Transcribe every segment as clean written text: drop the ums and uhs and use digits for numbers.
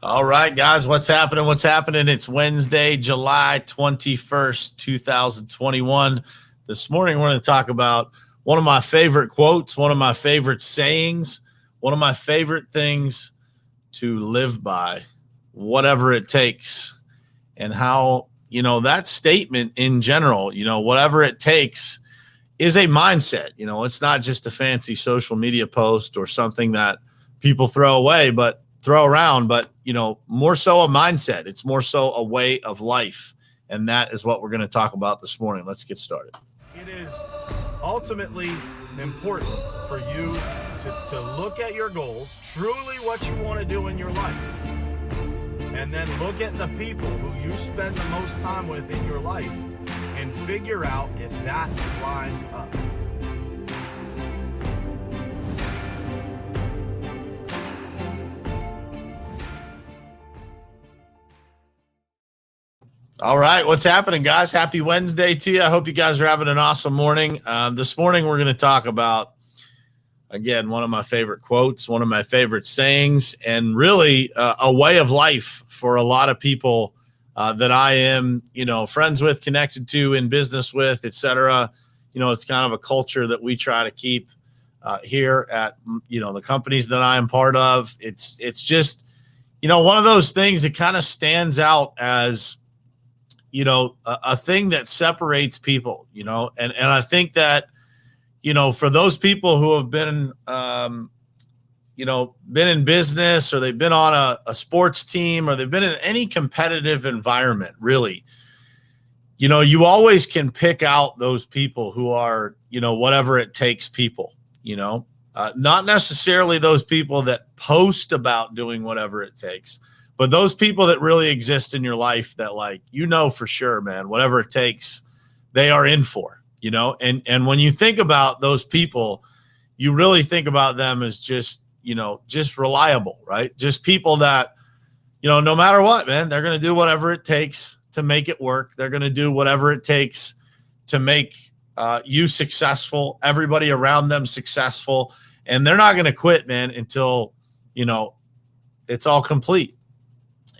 All right, guys, what's happening? What's happening? It's Wednesday, July 21st, 2021. This morning, we're going to talk about one of my favorite quotes, one of my favorite sayings, one of my favorite things to live by, whatever it takes, and how, that statement in general, whatever it takes is a mindset. It's not just a fancy social media post or something that people throw around, but more so a mindset. It's more so a way of life. And that is what we're going to talk about this morning. Let's get started. It is ultimately important for you to look at your goals, truly what you want to do in your life, and then look at the people who you spend the most time with in your life and figure out if that lines up. All right, what's happening, guys? Happy Wednesday to you. I hope you guys are having an awesome morning. This morning, we're going to talk about, again, one of my favorite quotes, one of my favorite sayings, and really a way of life for a lot of people that I am, friends with, connected to, in business with, etc. It's kind of a culture that we try to keep here at, the companies that I am part of. It's just, one of those things that kind of stands out as, a thing that separates people, and I think that, for those people who have been, been in business, or they've been on a sports team, or they've been in any competitive environment, really, you always can pick out those people who are, whatever it takes people, not necessarily those people that post about doing whatever it takes, but those people that really exist in your life that, like, for sure, man, whatever it takes, they are in for, and when you think about those people, you really think about them as just reliable, right? Just people that, no matter what, man, they're going to do whatever it takes to make it work. They're going to do whatever it takes to make you successful, everybody around them successful. And they're not going to quit, man, until, it's all complete.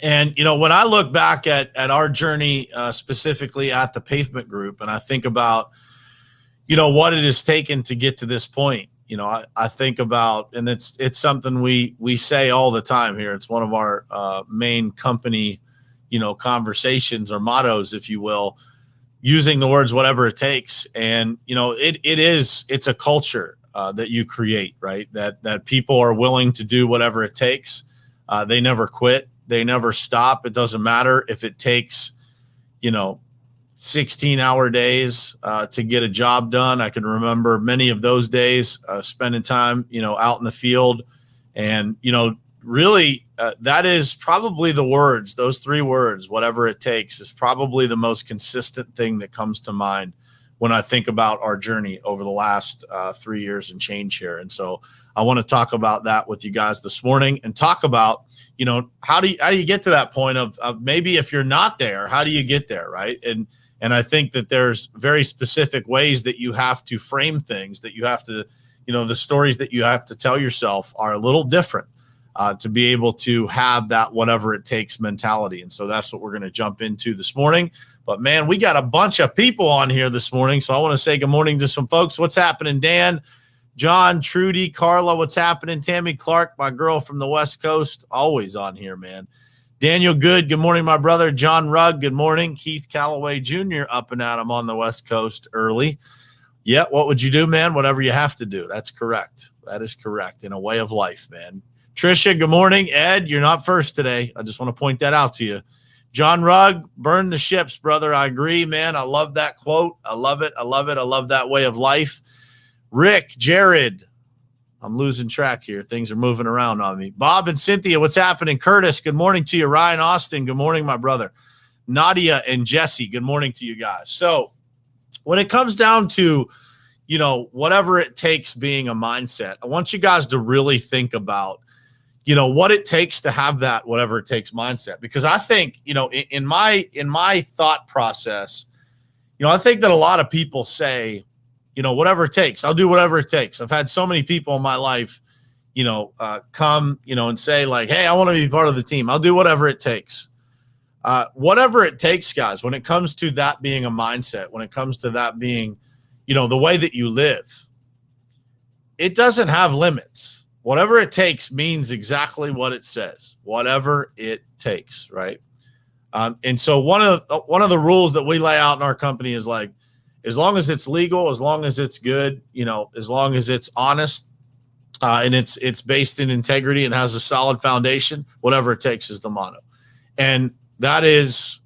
And, when I look back at our journey, specifically at the Pavement Group, and I think about, what it has taken to get to this point, I think about, and it's something we say all the time here. It's one of our main company, conversations or mottos, if you will, using the words, whatever it takes. And, it's a culture that you create, right? That people are willing to do whatever it takes. They never quit. They never stop. It doesn't matter if it takes, 16-hour days to get a job done. I can remember many of those days spending time, out in the field. And, really, that is probably those three words, whatever it takes, is probably the most consistent thing that comes to mind when I think about our journey over the last 3 years and change here. And so I want to talk about that with you guys this morning, and talk about, how do you get to that point of maybe, if you're not there, how do you get there, right? And I think that there's very specific ways that you have to frame things, that you have to, the stories that you have to tell yourself are a little different to be able to have that whatever it takes mentality. And so that's what we're going to jump into this morning. But, man, we got a bunch of people on here this morning, so I want to say good morning to some folks. What's happening, Dan? John, Trudy, Carla, what's happening? Tammy Clark, my girl from the West Coast, always on here, man. Daniel Good, good morning, my brother. John Rugg, good morning. Keith Calloway Jr., up and at him on the West Coast early. Yeah, what would you do, man? Whatever you have to do. That's correct. That is correct. In a way of life, man. Trisha, good morning. Ed, you're not first today. I just want to point that out to you. John Rugg, burn the ships, brother. I agree, man. I love that quote. I love it. I love it. I love that way of life. Rick, Jared, I'm losing track here. Things are moving around on me. Bob and Cynthia, what's happening? Curtis, good morning to you. Ryan Austin, good morning, my brother. Nadia and Jesse, good morning to you guys. So when it comes down to, whatever it takes being a mindset, I want you guys to really think about, what it takes to have that whatever it takes mindset. Because I think, in my thought process, I think that a lot of people say, whatever it takes, I'll do whatever it takes. I've had so many people in my life, come, and say like, hey, I want to be part of the team. I'll do whatever it takes. Whatever it takes, guys, when it comes to that being a mindset, when it comes to that being, the way that you live, it doesn't have limits. Whatever it takes means exactly what it says, whatever it takes, right? And so one of the rules that we lay out in our company is like, as long as it's legal, as long as it's good, as long as it's honest, and it's based in integrity and has a solid foundation, whatever it takes is the motto. And that is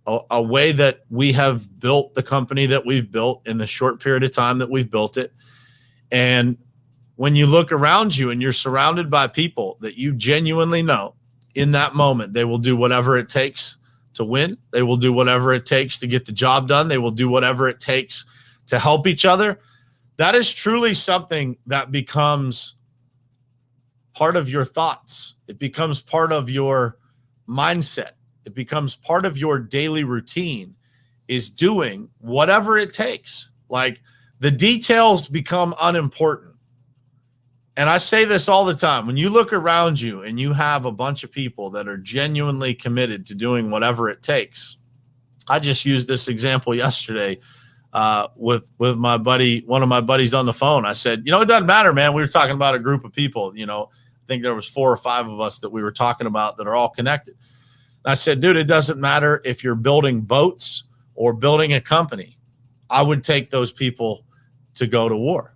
a way that we have built the company that we've built in the short period of time that we've built it. And when you look around you and you're surrounded by people that you genuinely know in that moment, they will do whatever it takes to win. They will do whatever it takes to get the job done. They will do whatever it takes to help each other. That is truly something that becomes part of your thoughts. It becomes part of your mindset. It becomes part of your daily routine, is doing whatever it takes. Like, the details become unimportant. And I say this all the time. When you look around you and you have a bunch of people that are genuinely committed to doing whatever it takes. I just used this example yesterday with my buddy, one of my buddies on the phone. I said, it doesn't matter, man. We were talking about a group of people, I think there was 4 or 5 of us that we were talking about that are all connected. And I said, dude, it doesn't matter if you're building boats or building a company. I would take those people to go to war.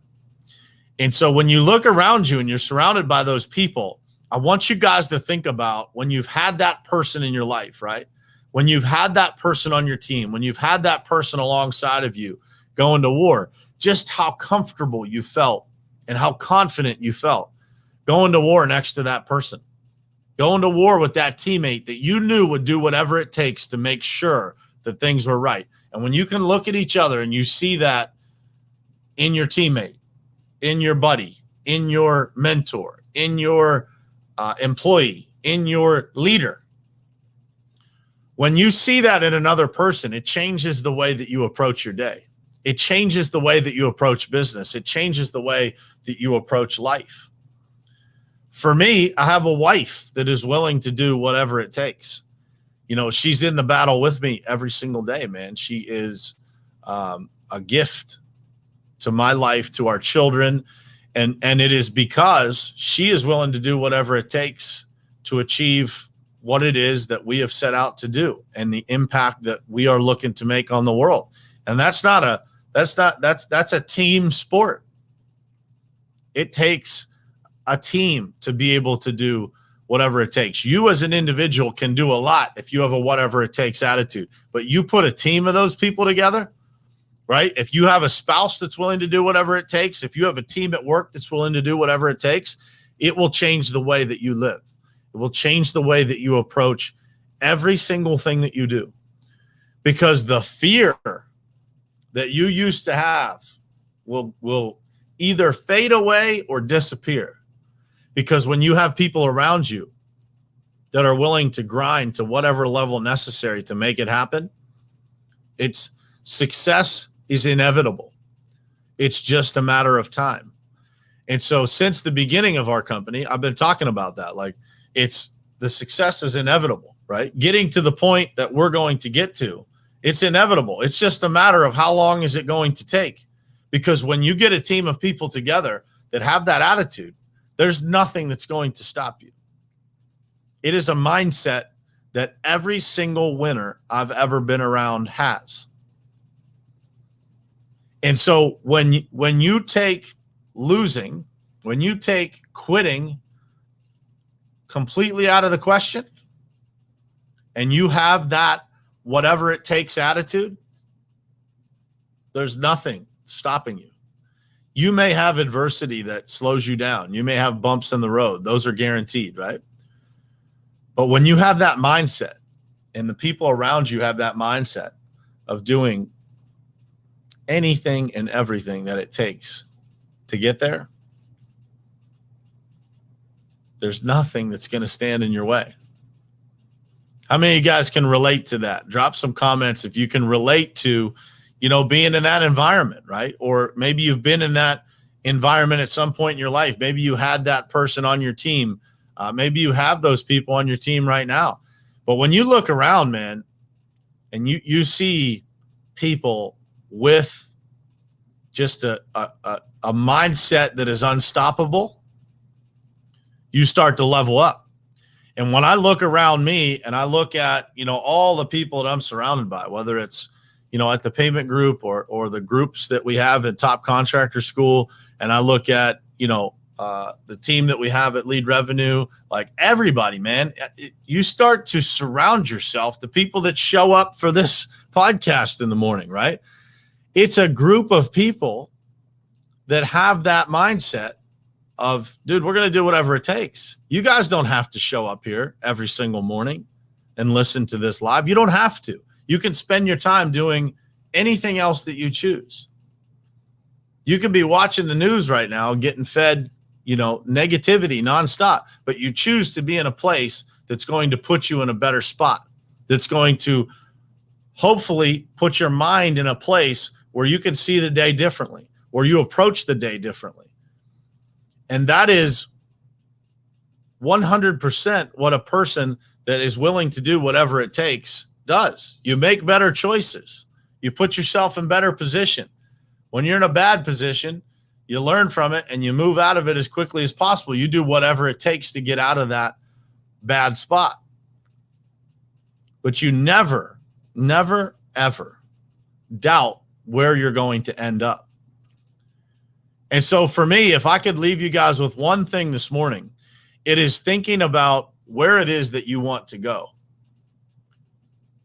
And so when you look around you and you're surrounded by those people, I want you guys to think about when you've had that person in your life, right? When you've had that person on your team, when you've had that person alongside of you going to war, just how comfortable you felt and how confident you felt going to war next to that person, going to war with that teammate that you knew would do whatever it takes to make sure that things were right. And when you can look at each other and you see that in your teammate, in your buddy, in your mentor, in your employee, in your leader, when you see that in another person, it changes the way that you approach your day. It changes the way that you approach business. It changes the way that you approach life. For me, I have a wife that is willing to do whatever it takes. She's in the battle with me every single day, man. She is a gift to my life, to our children. And it is because she is willing to do whatever it takes to achieve what it is that we have set out to do and the impact that we are looking to make on the world. And that's a team sport. It takes a team to be able to do whatever it takes. You as an individual can do a lot if you have a whatever it takes attitude, but you put a team of those people together, right? If you have a spouse that's willing to do whatever it takes, if you have a team at work that's willing to do whatever it takes, it will change the way that you live. It will change the way that you approach every single thing that you do. Because the fear that you used to have will either fade away or disappear. Because when you have people around you that are willing to grind to whatever level necessary to make it happen, it's success is inevitable. It's just a matter of time. And so since the beginning of our company, I've been talking about that. Like, the success is inevitable, right? Getting to the point that we're going to get to, it's inevitable. It's just a matter of how long is it going to take? Because when you get a team of people together that have that attitude, there's nothing that's going to stop you. It is a mindset that every single winner I've ever been around has. And so when you take losing, when you take quitting completely out of the question, and you have that whatever it takes attitude, there's nothing stopping you. You may have adversity that slows you down. You may have bumps in the road. Those are guaranteed, right? But when you have that mindset and the people around you have that mindset of doing anything and everything that it takes to get there, there's nothing that's going to stand in your way. How many of you guys can relate to that? Drop some comments if you can relate to, being in that environment, right? Or maybe you've been in that environment at some point in your life. Maybe you had that person on your team. Maybe you have those people on your team right now. But when you look around, man, and you see people with just a mindset that is unstoppable, you start to level up. And when I look around me and I look at, all the people that I'm surrounded by, whether it's, at the Payment Group or the groups that we have at Top Contractor School, and I look at, the team that we have at Lead Revenue, like everybody, man, you start to surround yourself, the people that show up for this podcast in the morning, right? It's a group of people that have that mindset of, dude, we're going to do whatever it takes. You guys don't have to show up here every single morning and listen to this live. You don't have to. You can spend your time doing anything else that you choose. You could be watching the news right now, getting fed, negativity nonstop, but you choose to be in a place that's going to put you in a better spot, that's going to hopefully put your mind in a place where you can see the day differently, where you approach the day differently. And that is 100% what a person that is willing to do whatever it takes does. You make better choices. You put yourself in better position. When you're in a bad position, you learn from it and you move out of it as quickly as possible. You do whatever it takes to get out of that bad spot. But you never, ever doubt where you're going to end up. And so for me, if I could leave you guys with one thing this morning, it is thinking about where it is that you want to go.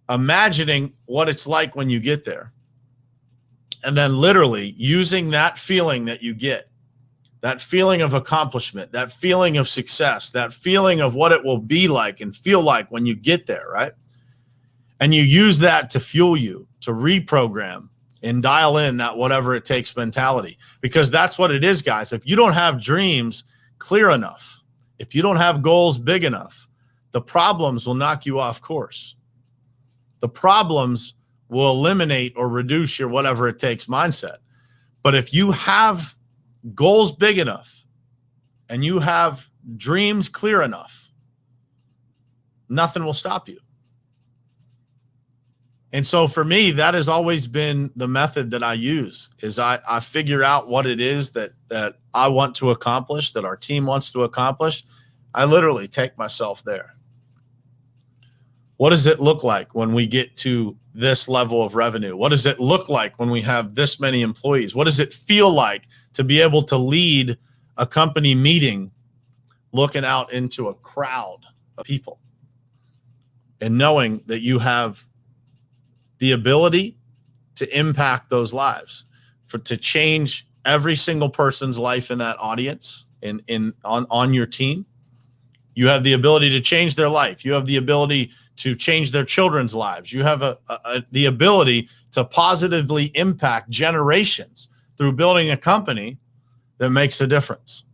Imagining what it's like when you get there. And then literally using that feeling that you get, that feeling of accomplishment, that feeling of success, that feeling of what it will be like and feel like when you get there, right? And you use that to fuel you, to reprogram and dial in that whatever it takes mentality. Because that's what it is, guys. If you don't have dreams clear enough, if you don't have goals big enough, the problems will knock you off course. The problems will eliminate or reduce your whatever it takes mindset. But if you have goals big enough and you have dreams clear enough, nothing will stop you. And so for me, that has always been the method that I use, is I figure out what it is that I want to accomplish, that our team wants to accomplish. I literally take myself there. What does it look like when we get to this level of revenue? What does it look like when we have this many employees? What does it feel like to be able to lead a company meeting looking out into a crowd of people and knowing that you have the ability to impact those lives, to change every single person's life in that audience on your team? You have the ability to change their life. You have the ability to change their children's lives. You have the ability to positively impact generations through building a company that makes a difference.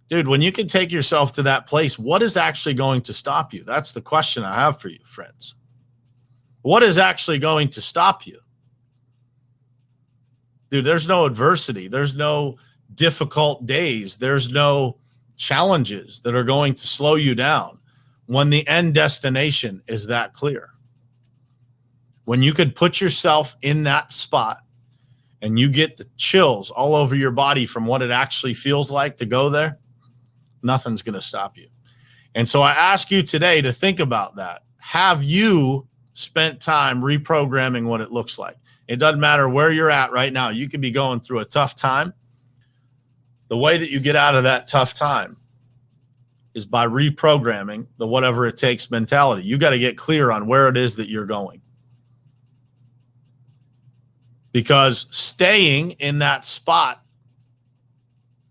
Dude, when you can take yourself to that place, what is actually going to stop you? That's the question I have for you, friends. What is actually going to stop you? Dude, there's no adversity. There's no difficult days. There's no challenges that are going to slow you down when the end destination is that clear. When you could put yourself in that spot and you get the chills all over your body from what it actually feels like to go there, nothing's going to stop you. And so I ask you today to think about that. Have you spent time reprogramming what it looks like? It doesn't matter where you're at right now. You could be going through a tough time. The way that you get out of that tough time is by reprogramming the whatever it takes mentality. You got to get clear on where it is that you're going. Because staying in that spot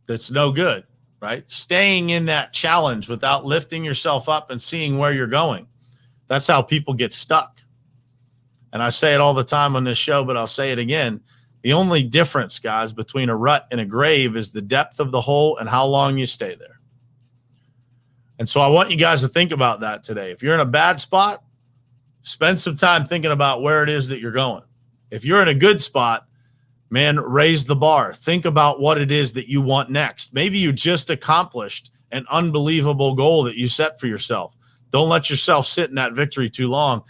that's no good, right? Staying in that challenge without lifting yourself up and seeing where you're going. That's how people get stuck. And I say it all the time on this show, but I'll say it again. The only difference, guys, between a rut and a grave is the depth of the hole and how long you stay there. And so I want you guys to think about that today. If you're in a bad spot, spend some time thinking about where it is that you're going. If you're in a good spot, Man, raise the bar. Think about what it is that you want next. Maybe you just accomplished an unbelievable goal that you set for yourself. Don't let yourself sit in that victory too long.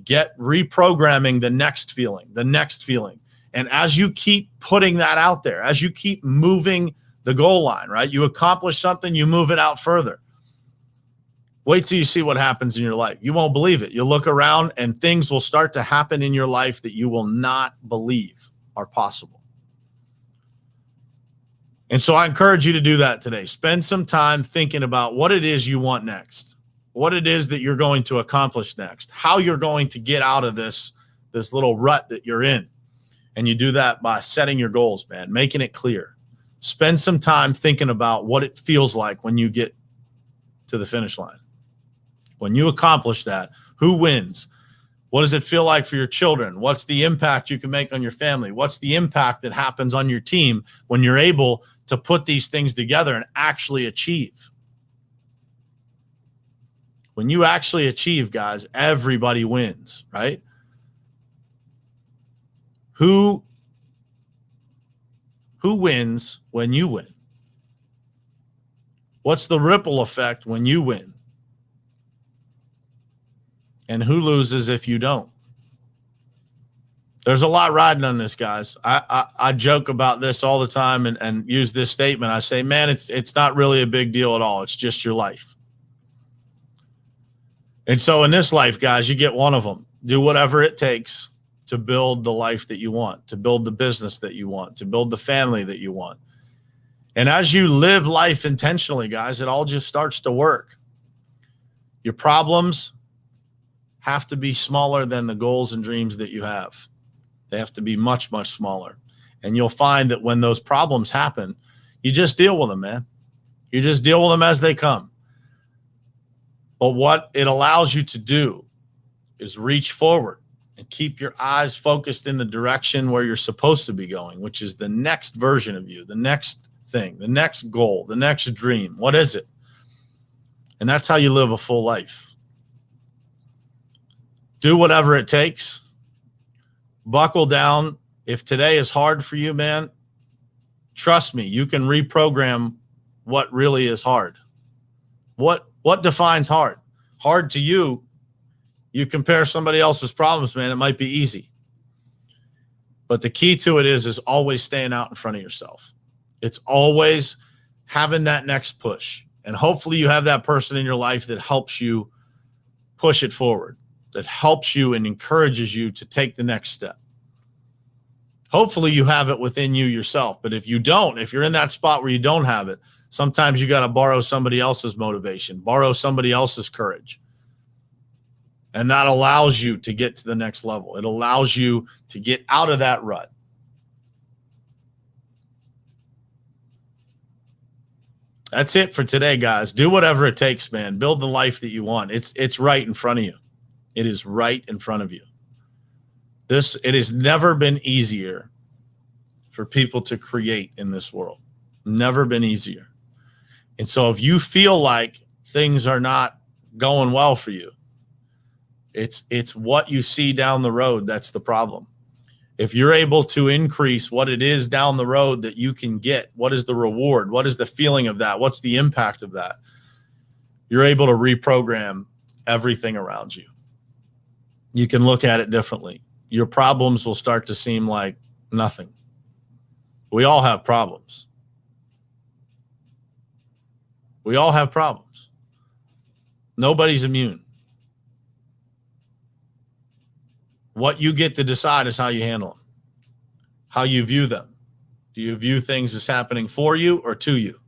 Get reprogramming the next feeling, the next feeling. And as you keep putting that out there, as you keep moving the goal line, right? You accomplish something, you move it out further. Wait till you see what happens in your life. You won't believe it. You'll look around and things will start to happen in your life that you will not believe are possible. And so I encourage you to do that today. Spend some time thinking about what it is you want next, what it is that you're going to accomplish next, how you're going to get out of this little rut that you're in. And you do that by setting your goals, man, making it clear. Spend some time thinking about what it feels like when you get to the finish line. When you accomplish that, who wins? What does it feel like for your children? What's the impact you can make on your family? What's the impact that happens on your team when you're able to put these things together and actually achieve? When you actually achieve, guys, everybody wins, right? Who wins when you win? What's the ripple effect when you win? And who loses if you don't? There's a lot riding on this, guys. I joke about this all the time and use this statement. I say, man, it's not really a big deal at all. It's just your life. And so in this life, guys, you get one of them. Do whatever it takes to build the life that you want, to build the business that you want, to build the family that you want. And as you live life intentionally, guys, it all just starts to work. Your problems have to be smaller than the goals and dreams that you have. They have to be much, much smaller. And you'll find that when those problems happen, you just deal with them, man. You just deal with them as they come. But what it allows you to do is reach forward and keep your eyes focused in the direction where you're supposed to be going, which is the next version of you, the next thing, the next goal, the next dream. What is it? And that's how you live a full life. Do whatever it takes. Buckle down. If today is hard for you, man, trust me, you can reprogram what really is hard. What defines hard? Hard to you, you compare somebody else's problems, man, it might be easy. But the key to it is always staying out in front of yourself. It's always having that next push. And hopefully you have that person in your life that helps you push it forward, that helps you and encourages you to take the next step. Hopefully you have it within you yourself. But if you don't, if you're in that spot where you don't have it, sometimes you got to borrow somebody else's motivation, borrow somebody else's courage. And that allows you to get to the next level. It allows you to get out of that rut. That's it for today, guys. Do whatever it takes, man. Build the life that you want. It's right in front of you. It is right in front of you. It has never been easier for people to create in this world. Never been easier. And so if you feel like things are not going well for you, it's what you see down the road that's the problem. If you're able to increase what it is down the road that you can get, what is the reward? What is the feeling of that? What's the impact of that? You're able to reprogram everything around you. You can look at it differently. Your problems will start to seem like nothing. We all have problems. We all have problems. Nobody's immune. What you get to decide is how you handle them, how you view them. Do you view things as happening for you or to you?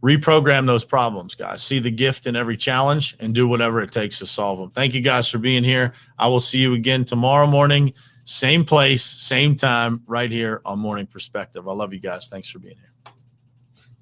Reprogram those problems, guys. See the gift in every challenge and do whatever it takes to solve them. Thank you guys for being here. I will see you again tomorrow morning, same place, same time, right here on Morning Perspective. I love you guys. Thanks for being here.